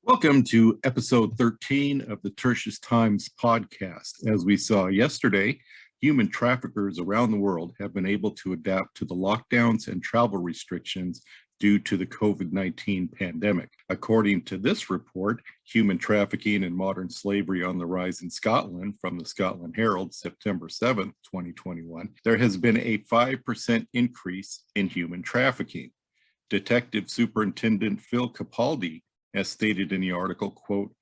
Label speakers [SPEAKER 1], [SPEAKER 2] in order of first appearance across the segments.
[SPEAKER 1] Welcome to episode 13 of the Tertius Times podcast. As we saw yesterday, human traffickers around the world have been able to adapt to the lockdowns and travel restrictions due to the COVID-19 pandemic. According to this report, Human Trafficking and Modern Slavery on the Rise in Scotland from the Scotland Herald, September 7th, 2021, there has been a 5% increase in human trafficking. Detective Superintendent Phil Capaldi, as stated in the article, quote,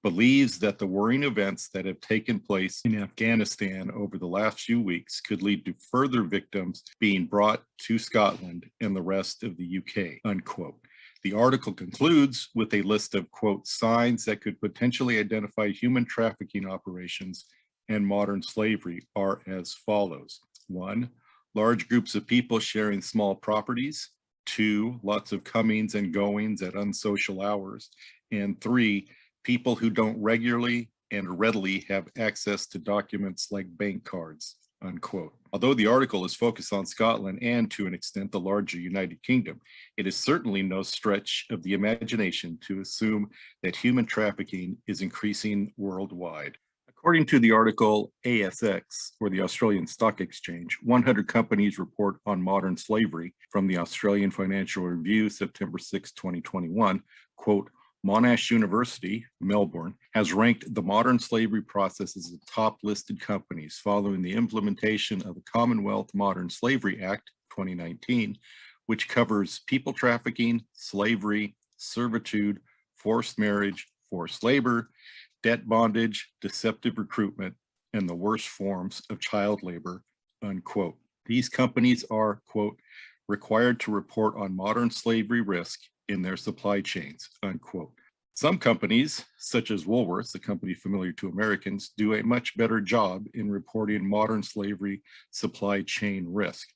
[SPEAKER 1] believes that the worrying events that have taken place in Afghanistan over the last few weeks could lead to further victims being brought to Scotland and the rest of the UK, unquote. The article concludes with a list of, quote, signs that could potentially identify human trafficking operations and modern slavery are as follows. 1, large groups of people sharing small properties. 2, lots of comings and goings at unsocial hours. And 3, people who don't regularly and readily have access to documents like bank cards, unquote. Although the article is focused on Scotland and to an extent the larger United Kingdom, it is certainly no stretch of the imagination to assume that human trafficking is increasing worldwide. According to the article ASX, or the Australian Stock Exchange, 100 companies report on modern slavery from the Australian Financial Review, September 6, 2021, quote, Monash University, Melbourne, has ranked the modern slavery process as the top listed companies following the implementation of the Commonwealth Modern Slavery Act, 2019, which covers people trafficking, slavery, servitude, forced marriage, forced labor, debt bondage, deceptive recruitment, and the worst forms of child labor, unquote. These companies are, quote, required to report on modern slavery risk in their supply chains, unquote. Some companies, such as Woolworths, a company familiar to Americans, do a much better job in reporting modern slavery supply chain risk.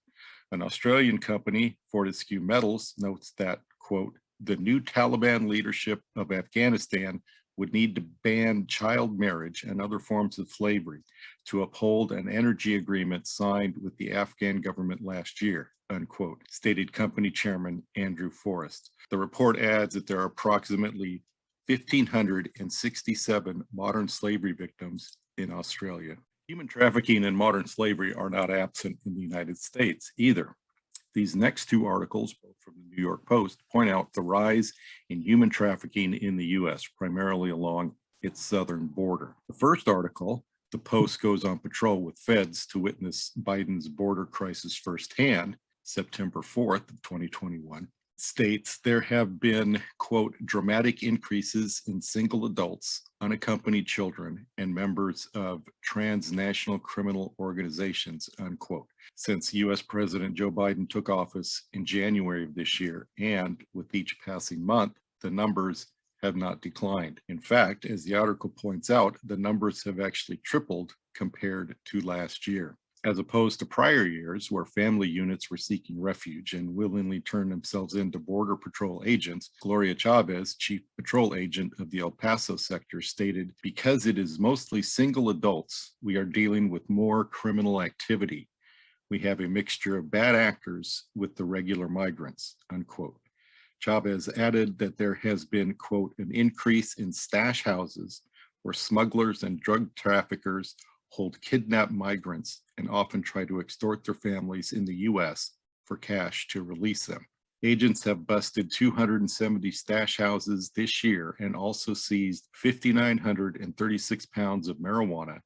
[SPEAKER 1] An Australian company, Fortescue Metals, notes that, quote, the new Taliban leadership of Afghanistan would need to ban child marriage and other forms of slavery to uphold an energy agreement signed with the Afghan government last year, unquote, stated company chairman Andrew Forrest. The report adds that there are approximately 1,567 modern slavery victims in Australia. Human trafficking and modern slavery are not absent in the United States either. These next two articles, both from the New York Post, point out the rise in human trafficking in the U.S., primarily along its southern border. The first article, the Post goes on patrol with feds to witness Biden's border crisis firsthand, September 4th of 2021, states there have been, quote, dramatic increases in single adults, unaccompanied children, and members of transnational criminal organizations, unquote, since U.S. President Joe Biden took office in January of this year. And with each passing month, the numbers have not declined. In fact, as the article points out, the numbers have actually tripled compared to last year. As opposed to prior years where family units were seeking refuge and willingly turned themselves into Border Patrol agents, Gloria Chavez, chief patrol agent of the El Paso sector, stated, because it is mostly single adults, we are dealing with more criminal activity. We have a mixture of bad actors with the regular migrants, unquote. Chavez added that there has been, quote, an increase in stash houses where smugglers and drug traffickers hold kidnapped migrants and often try to extort their families in the U.S. for cash to release them. Agents have busted 270 stash houses this year and also seized 5,936 pounds of marijuana,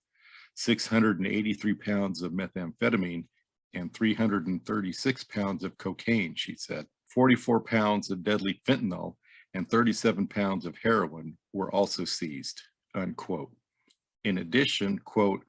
[SPEAKER 1] 683 pounds of methamphetamine, and 336 pounds of cocaine, she said. 44 pounds of deadly fentanyl and 37 pounds of heroin were also seized, unquote. In addition, quote,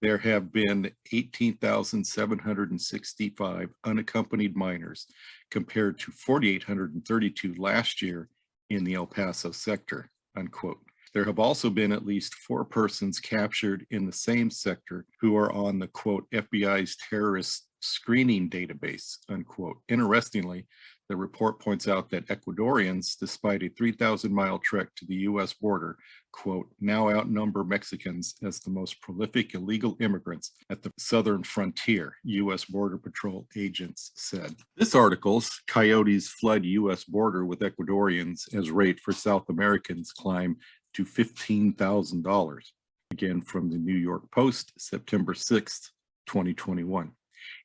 [SPEAKER 1] there have been 18,765 unaccompanied minors compared to 4,832 last year in the El Paso sector, unquote. There have also been at least 4 persons captured in the same sector who are on the, quote, FBI's terrorist screening database, unquote. Interestingly, The report points out that Ecuadorians, despite a 3,000-mile trek to the U.S. border, quote, now outnumber Mexicans as the most prolific illegal immigrants at the southern frontier, U.S. Border Patrol agents said. This article's Coyotes flood U.S. border with Ecuadorians as rate for South Americans climb to $15,000. Again, from the New York Post, September 6th, 2021.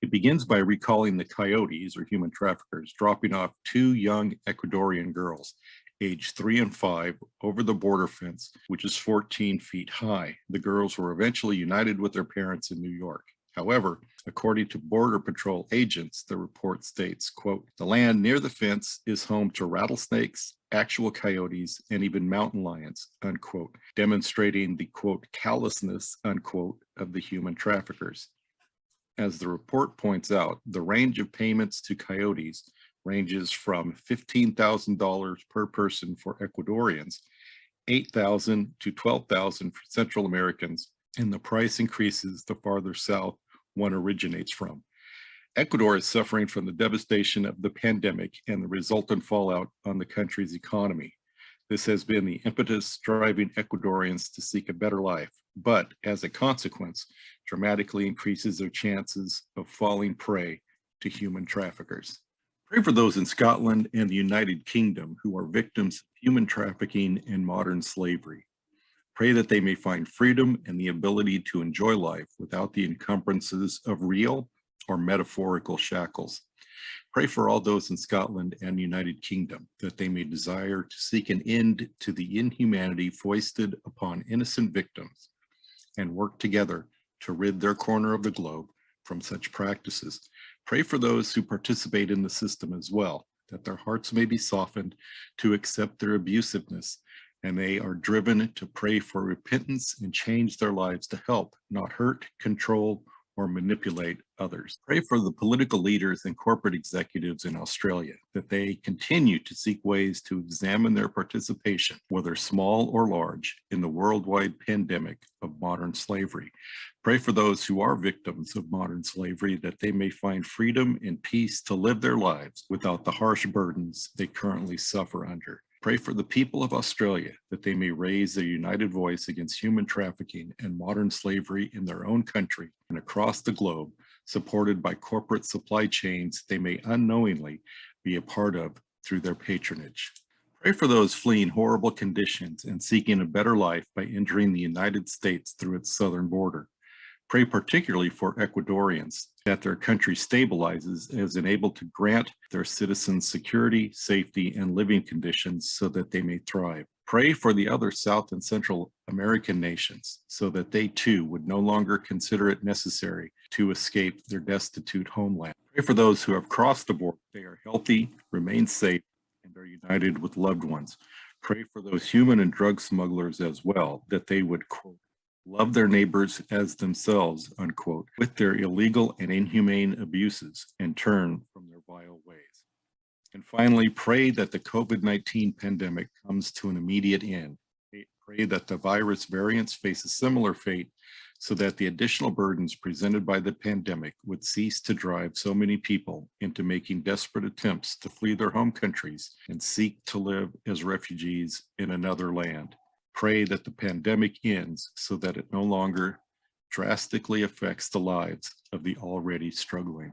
[SPEAKER 1] It begins by recalling the Coyotes, or human traffickers, dropping off two young Ecuadorian girls, aged 3 and 5, over the border fence, which is 14 feet high. The girls were eventually united with their parents in New York. However, according to Border Patrol agents, the report states, quote, the land near the fence is home to rattlesnakes, actual coyotes, and even mountain lions, unquote, demonstrating the, quote, callousness, unquote, of the human traffickers. As the report points out, the range of payments to coyotes ranges from $15,000 per person for Ecuadorians, $8,000 to $12,000 for Central Americans, and the price increases the farther south one originates from. Ecuador is suffering from the devastation of the pandemic and the resultant fallout on the country's economy. This has been the impetus driving Ecuadorians to seek a better life, but as a consequence, dramatically increases their chances of falling prey to human traffickers. Pray for those in Scotland and the United Kingdom who are victims of human trafficking and modern slavery. Pray that they may find freedom and the ability to enjoy life without the encumbrances of real or metaphorical shackles. Pray for all those in Scotland and United Kingdom that they may desire to seek an end to the inhumanity foisted upon innocent victims and work together to rid their corner of the globe from such practices. Pray for those who participate in the system as well, that their hearts may be softened to accept their abusiveness, and they are driven to pray for repentance and change their lives to help, not hurt, control, or manipulate others. Pray for the political leaders and corporate executives in Australia, that they continue to seek ways to examine their participation, whether small or large, in the worldwide pandemic of modern slavery. Pray for those who are victims of modern slavery, that they may find freedom and peace to live their lives without the harsh burdens they currently suffer under. Pray for the people of Australia, that they may raise their united voice against human trafficking and modern slavery in their own country and across the globe, supported by corporate supply chains they may unknowingly be a part of through their patronage. Pray for those fleeing horrible conditions and seeking a better life by entering the United States through its southern border. Pray particularly for Ecuadorians, that their country stabilizes and is enabled to grant their citizens security, safety, and living conditions so that they may thrive. Pray for the other South and Central American nations so that they too would no longer consider it necessary to escape their destitute homeland. Pray for those who have crossed the border, they are healthy, remain safe, and are united with loved ones. Pray for those human and drug smugglers as well, that they would, quote, love their neighbors as themselves, unquote, with their illegal and inhumane abuses and turn from their vile ways. And finally, pray that the COVID-19 pandemic comes to an immediate end. Pray that the virus variants face a similar fate so that the additional burdens presented by the pandemic would cease to drive so many people into making desperate attempts to flee their home countries and seek to live as refugees in another land. Pray that the pandemic ends so that it no longer drastically affects the lives of the already struggling.